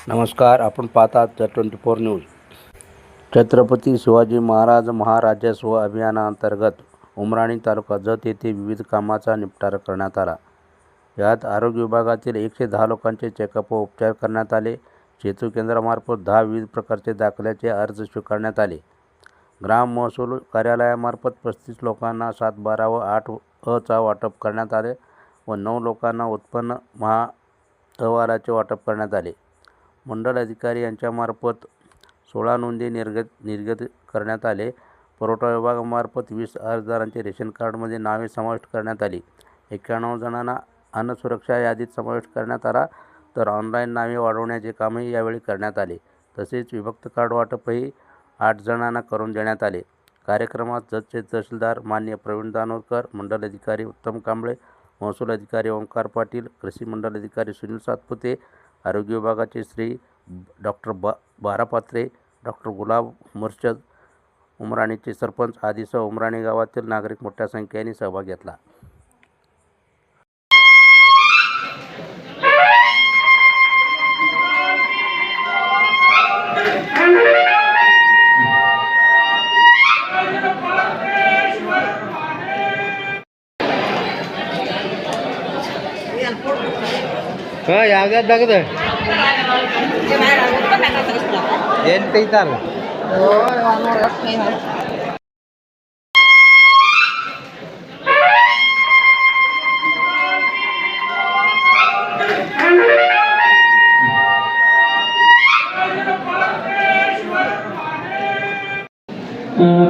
नमस्कार. आपण पाहतात द 24 न्यूज. छत्रपती शिवाजी महाराज महाराजस्व अभियानाअंतर्गत उमराणी तालुका जत येथे विविध कामाचा निपटारा करण्यात आला. यात आरोग्य विभागातील 110 लोकांचे चेकअप व उपचार करण्यात आले. सेतू केंद्रामार्फत 10 विविध प्रकारचे दाखल्याचे अर्ज स्वीकारण्यात आले. ग्राम महसूल कार्यालयामार्फत 35 लोकांना 7, 12 व 8 चा वाटप करण्यात आले व 9 लोकांना उत्पन्न महा अहवालाचे वाटप करण्यात आले. मंडल अधिकारी यांच्यामार्फत 16 नोंदी निर्गत करण्यात आले. पुरवठा विभागामार्फत 20 अर्जदारांचे रेशन कार्डमध्ये नावे समाविष्ट करण्यात आली. 91 जणांना अन्न सुरक्षा यादीत समाविष्ट करण्यात आला, तर ऑनलाईन नावे वाढवण्याचे कामही यावेळी करण्यात आले. तसेच विभक्त कार्ड वाटपही 8 जणांना करून देण्यात आले. कार्यक्रमात जतचे तहसीलदार माननीय प्रवीण दानोरकर, मंडल अधिकारी उत्तम कांबळे, महसूल अधिकारी ओंकार पाटील, कृषी मंडल अधिकारी सुनील सातपुते, आरोग्य विभागाचे श्री डॉक्टर बारापात्रे, डॉक्टर गुलाब मुर्शद, उमराणीचे सरपंच आदीसह उमराणी गावातील नागरिक मोठ्या संख्येने सहभाग घेतला.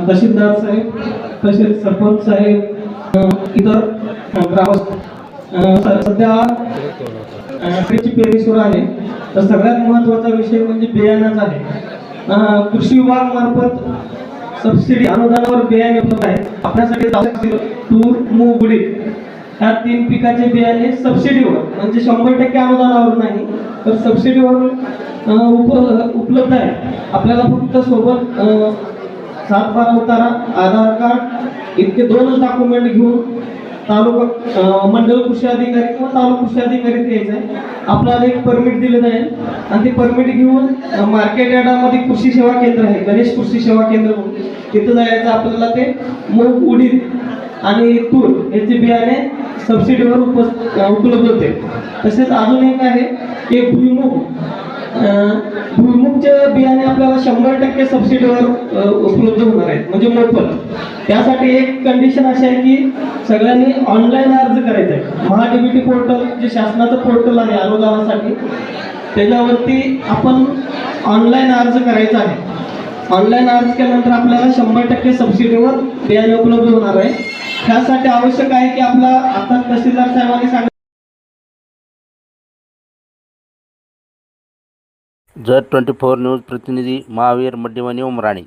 तहसीलदार साहेब, तसेच सरपंच साहेब, इतर ग्रामस्थ सध्या कृषी पेरणी सुरू आहे. तर सगळ्यात महत्त्वाचा विषय म्हणजे बियाणाचा आहे. कृषी विभाग मार्फत सबसिडी अनुदानावर बियाणे उपलब्ध आहे. आपल्यासाठी तूर, मूग, उडीद ह्या 3 पिकाचे बियाणे सबसिडीवर, म्हणजे 100% अनुदानावर नाही, तर सबसिडीवर उपलब्ध आहे. आपल्याला फक्त सोबत 7, 12 उतारा, आधार कार्ड इतके 2 डॉक्युमेंट घेऊन तालुका मंडल कृषी अधिकारी किंवा तालुका कृषी अधिकारी द्यायचं आहे. आपल्याला एक परमिट दिलं जाईल आणि ते परमिट घेऊन मार्केट यार्डामध्ये कृषी सेवा केंद्र आहे, गणेश कृषी सेवा केंद्र म्हणून, तिथं जायचं. आपल्याला ते मूग, उडीद आणि तूर याचे बियाणे सबसिडीवर उपलब्ध होते. तसेच अजून एक आहे की भुईमुगचे बियाणे आपल्याला 100% सबसिडीवर उपलब्ध होणार आहेत, म्हणजे मोफत. त्यासाठी एक कंडिशन अशी आहे की सगळ्यांनी ऑनलाईन अर्ज करायचा आहे. महाडीबीटी पोर्टल, जे शासनाचं पोर्टल आहे अनुदानासाठी, त्याच्यावरती आपण ऑनलाईन अर्ज करायचा आहे. ऑनलाईन अर्ज केल्यानंतर आपल्याला 100% सबसिडीवर बियाणे उपलब्ध होणार आहे. त्यासाठी आवश्यक आहे की आपला आता तहसीलदार साहेबांनी सांगितलं. द 24 न्यूज प्रतिनिधी महावीर मड्डीमनी, उमराणी.